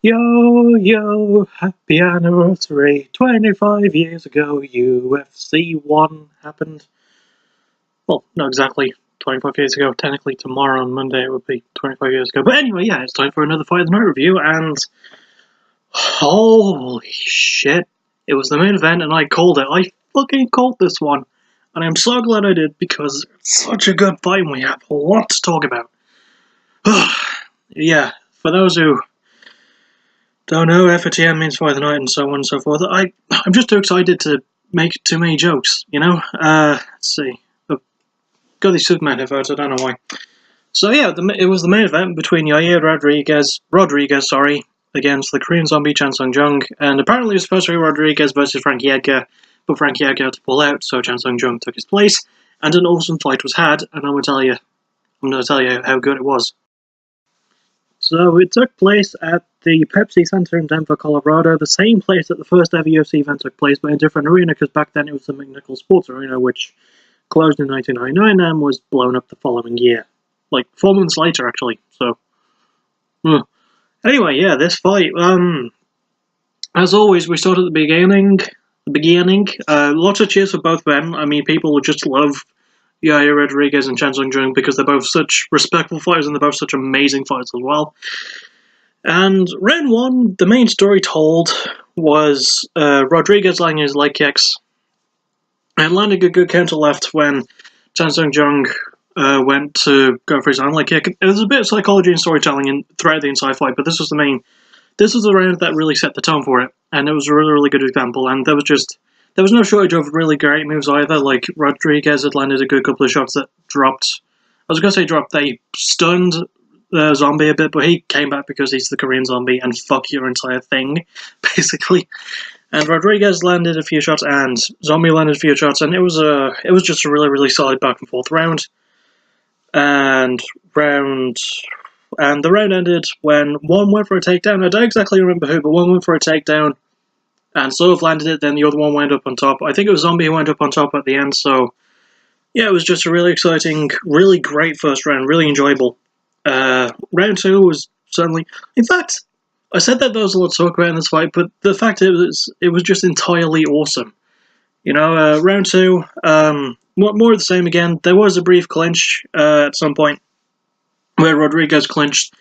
Yo, yo, happy anniversary. 25 years ago, UFC 1 happened. Well, not exactly 25 years ago. Technically, tomorrow on Monday it would be 25 years ago. But anyway, yeah, it's time for another Fight of the Night review, and holy shit, it was the main event, and I called it. I fucking called this one. And I'm so glad I did, because it's such a good fight, and we have a lot to talk about. Yeah, for those who don't know, FOTN means Fight of the Night and so on and so forth. I'm just too excited to make too many jokes, you know? Let's see. I've got these Superman headphones, I don't know why. So yeah, it was the main event between Yair Rodriguez, against the Korean zombie Sung Jung, and apparently it was supposed to be Rodriguez versus Frankie Edgar, but Frankie Edgar had to pull out, so Sung Jung took his place, and an awesome fight was had, and I'm going to tell you how good it was. So it took place at the Pepsi Centre in Denver, Colorado, the same place that the first ever UFC event took place, but in a different arena, because back then it was the McNichols Sports Arena, which closed in 1999 and was blown up the following year. Like, 4 months later, actually, so... Anyway, yeah, this fight, as always, we start at the beginning. Lots of cheers for both men. I mean, people just love Yair Rodriguez and Sung Jung because they're both such respectful fighters and they're both such amazing fighters as well. And round one, the main story told was Rodriguez landing his leg kicks and landing a good counter left when Sung Jung went to go for his own leg kick. It was a bit of psychology and storytelling throughout the entire fight, but this was the round that really set the tone for it, and it was a really, really good example. And there was no shortage of really great moves either. Like, Rodriguez had landed a good couple of shots that dropped. I was going to say dropped. They stunned the zombie a bit, but he came back because he's the Korean zombie and fuck your entire thing, basically. And Rodriguez landed a few shots, and Zombie landed a few shots, and it was just a really, really solid back and forth round. And the round ended when one went for a takedown. I don't exactly remember who, but one went for a takedown and sort of landed it, then the other one wound up on top. I think it was Zombie who wound up on top at the end, so yeah, it was just a really exciting, really great first round, really enjoyable. Round two was certainly... In fact, I said that there was a lot to talk about in this fight, but the fact is, it was just entirely awesome. You know, round two, more of the same again. There was a brief clinch at some point where Rodriguez clinched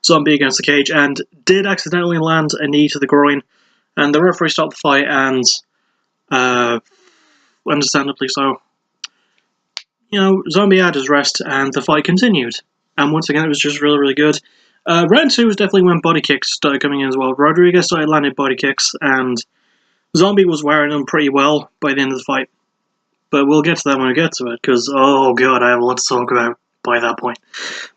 Zombie against the cage and did accidentally land a knee to the groin, and the referee stopped the fight, and understandably so. You know, Zombie had his rest, and the fight continued. And once again, it was just really, really good. Round two was definitely when body kicks started coming in as well. Rodriguez started landing body kicks, and Zombie was wearing them pretty well by the end of the fight. But we'll get to that when we get to it, because, oh god, I have a lot to talk about by that point.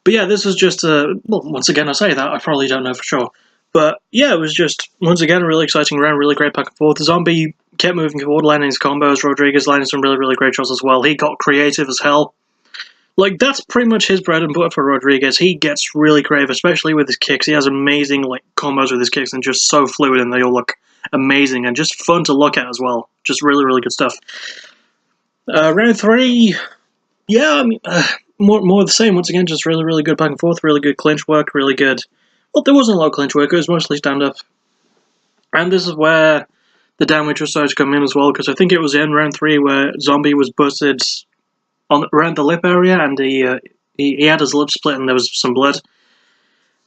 But yeah, this was just well, once again, I say that, I probably don't know for sure. But yeah, it was just, once again, a really exciting round, really great back and forth. The Zombie kept moving forward, landing his combos. Rodriguez landing some really, really great shots as well. He got creative as hell. Like, that's pretty much his bread and butter for Rodriguez. He gets really creative, especially with his kicks. He has amazing, like, combos with his kicks and just so fluid, and they all look amazing and just fun to look at as well. Just really, really good stuff. Round three, yeah, I mean, more of the same. Once again, just really, really good back and forth, really good clinch work, really good... Well, there wasn't a lot of clinch work, it was mostly stand-up. And this is where the damage was starting to come in as well, because I think it was in round three where Zombie was busted around the lip area, and he had his lip split and there was some blood.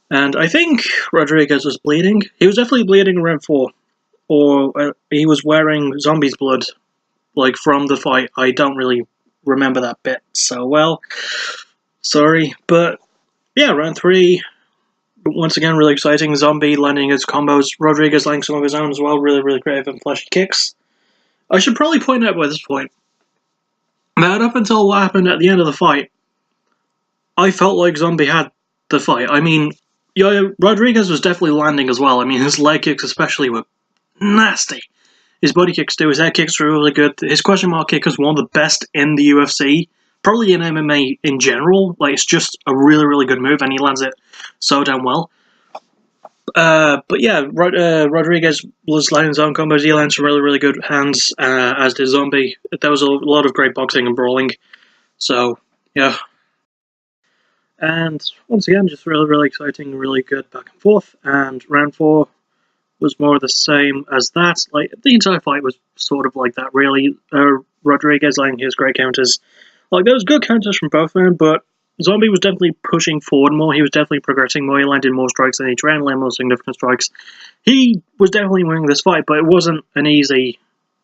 And I think Rodriguez was bleeding. He was definitely bleeding around four. Or he was wearing Zombie's blood, like, from the fight. I don't really remember that bit so well. Sorry. But, yeah, round three... Once again, really exciting. Zombie landing his combos. Rodriguez landing some of his own as well. Really, really creative and flashy kicks. I should probably point out by this point that up until what happened at the end of the fight, I felt like Zombie had the fight. I mean, yeah, Rodriguez was definitely landing as well. I mean, his leg kicks especially were nasty. His body kicks too. His head kicks were really good. His question mark kick is one of the best in the UFC. Probably in MMA in general. Like, it's just a really, really good move, and he lands it so damn well. But yeah, Rodriguez was landing his own combos. He landed some really, really good hands, as did Zombie. There was a lot of great boxing and brawling. So, yeah. And once again, just really, really exciting, really good back and forth. And round 4 was more the same as that. Like, the entire fight was sort of like that, really. Rodriguez landing his great counters. Like, there was good counters from both of them, but Zombie was definitely pushing forward more. He was definitely progressing more. He landed more strikes than each round, landed more significant strikes. He was definitely winning this fight, but it wasn't an easy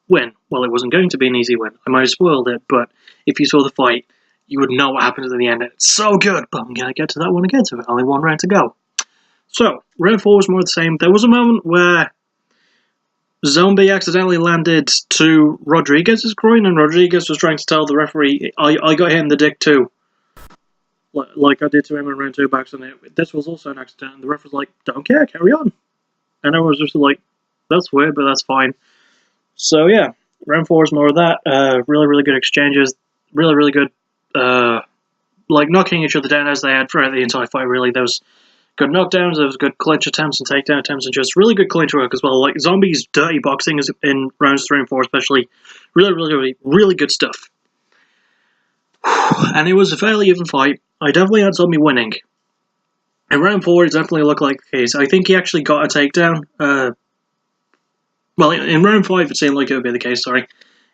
win. Well, it wasn't going to be an easy win. I might have spoiled it, but if you saw the fight, you would know what happens at the end. It's so good, but I'm going to get to that when I get to it. Only one round to go. So, round 4 was more the same. There was a moment where Zombie accidentally landed to Rodriguez's groin, and Rodriguez was trying to tell the referee, I got hit in the dick too. Like I did to him in round 2 back, and this was also an accident, and the ref was like, don't care, carry on. And I was just like, that's weird, but that's fine. So yeah, round 4 is more of that. Really, really good exchanges. Really, really good, like knocking each other down as they had throughout the entire fight, really. There was good knockdowns, there was good clinch attempts and takedown attempts, and just really good clinch work as well. Like, Zombie's dirty boxing is in rounds 3 and 4 especially. Really, really, really, really good stuff. And it was a fairly even fight. I definitely had Zombie winning. In round 4, it definitely looked like the case. I think he actually got a takedown. Well, in round 5, it seemed like it would be the case, sorry.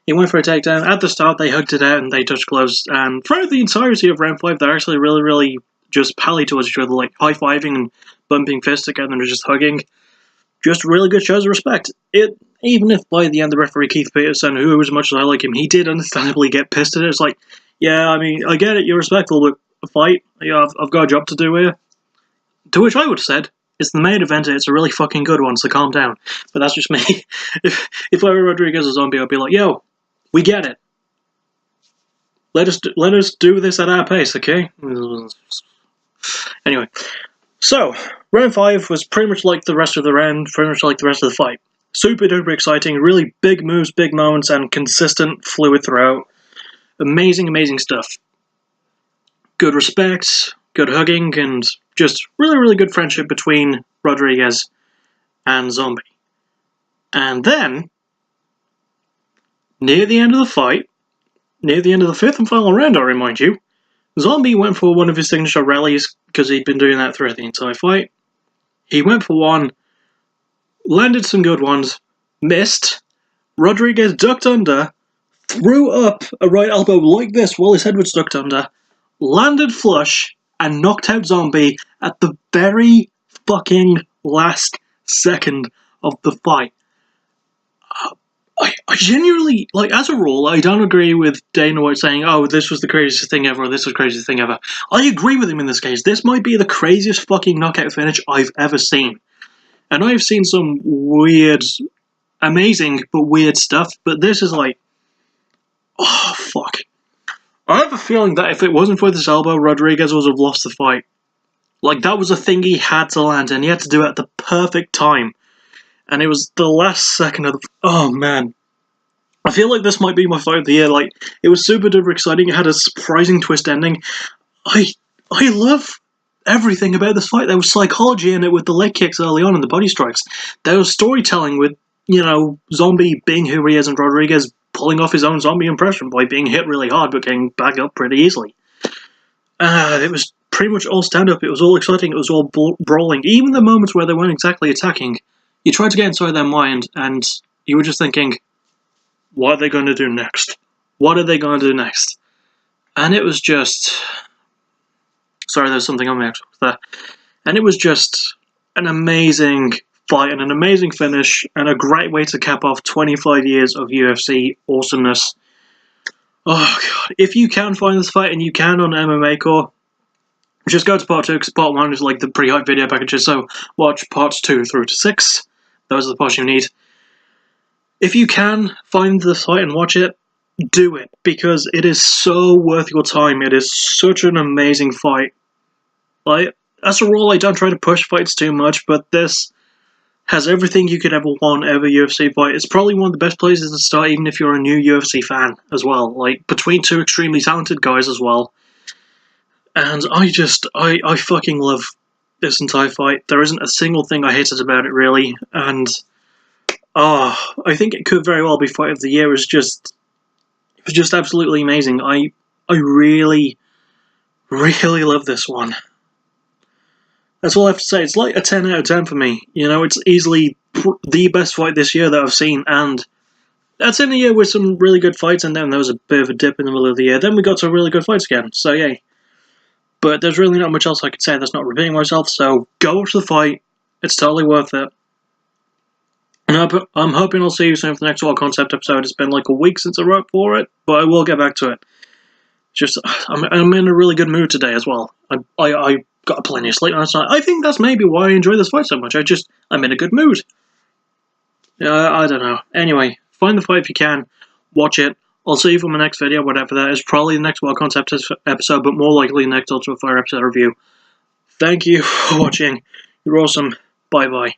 He went for a takedown. At the start, they hugged it out and they touched gloves. And throughout the entirety of round 5, they're actually really, really just pally towards each other, like high-fiving and bumping fists together and just hugging. Just really good shows of respect. Even if by the end the referee Keith Peterson, who as much as I like him, he did understandably get pissed at it. It's like, yeah, I mean, I get it, you're respectful, but a fight, yeah, I've got a job to do here. To which I would have said, it's the main event, it's a really fucking good one, so calm down. But that's just me. If I were Rodriguez or Zombie, I'd be like, yo, we get it. Let us do this at our pace, okay? Anyway, so round 5 was pretty much like the rest of the round, pretty much like the rest of the fight. Super duper exciting, really big moves, big moments, and consistent, fluid throughout. Amazing, amazing stuff. Good respect, good hugging, and just really, really good friendship between Rodriguez and Zombie. And then, near the end of the fight, near the end of the 5th and final round, I remind you, Zombie went for one of his signature rallies, because he'd been doing that throughout the entire fight. He went for one, landed some good ones, missed, Rodriguez ducked under, threw up a right elbow like this while his head was ducked under, landed flush, and knocked out Zombie at the very fucking last second of the fight. I genuinely, like, as a rule, I don't agree with Dana White saying, oh, this was the craziest thing ever, or this was the craziest thing ever. I agree with him in this case. This might be the craziest fucking knockout finish I've ever seen. And I've seen some weird, amazing, but weird stuff, but this is like, oh, fuck. I have a feeling that if it wasn't for this elbow, Rodriguez would have lost the fight. Like, that was a thing he had to land, and he had to do it at the perfect time. And it was the last second of the... Oh, man. I feel like this might be my fight of the year. Like, it was super duper exciting. It had a surprising twist ending. I love everything about this fight. There was psychology in it with the leg kicks early on and the body strikes. There was storytelling with, you know, Zombie being who he is and Rodriguez pulling off his own zombie impression by being hit really hard but getting back up pretty easily. It was pretty much all stand-up. It was all exciting. It was all brawling. Even the moments where they weren't exactly attacking, you tried to get inside their mind and you were just thinking, what are they going to do next? What are they going to do next? And it was just... Sorry, there's something on my Xbox there. And it was just an amazing fight and an amazing finish and a great way to cap off 25 years of UFC awesomeness. Oh, God. If you can find this fight, and you can on MMA Core, just go to part 2, because part 1 is like the pre-hype video packages, so watch parts 2 through to 6. Those are the parts you need. If you can find the fight and watch it, do it, because it is so worth your time. It is such an amazing fight. Like, as a rule, I don't try to push fights too much, but this has everything you could ever want out of a UFC fight. It's probably one of the best places to start, even if you're a new UFC fan as well. Like, between two extremely talented guys as well. And I fucking love this entire fight. There isn't a single thing I hated about it, really. And, I think it could very well be Fight of the Year. It was just absolutely amazing. I really, Really love this one. That's all I have to say. It's like a 10 out of 10 for me. You know, it's easily the best fight this year that I've seen, and that's in a year with some really good fights, and then there was a bit of a dip in the middle of the year. Then we got some really good fights again, so yay. But there's really not much else I could say that's not repeating myself, so go watch the fight. It's totally worth it. And I'm hoping I'll see you soon for the next Wild Concept episode. It's been like a week since I wrote for it, but I will get back to it. Just, I'm in a really good mood today as well. I got plenty of sleep last night. I think that's maybe why I enjoy this fight so much. I'm in a good mood. I don't know. Anyway, find the fight if you can. Watch it. I'll see you for my next video, whatever that is. Probably the next Wild Concept episode, but more likely next Ultimate Fire episode review. Thank you for watching. You're awesome. Bye-bye.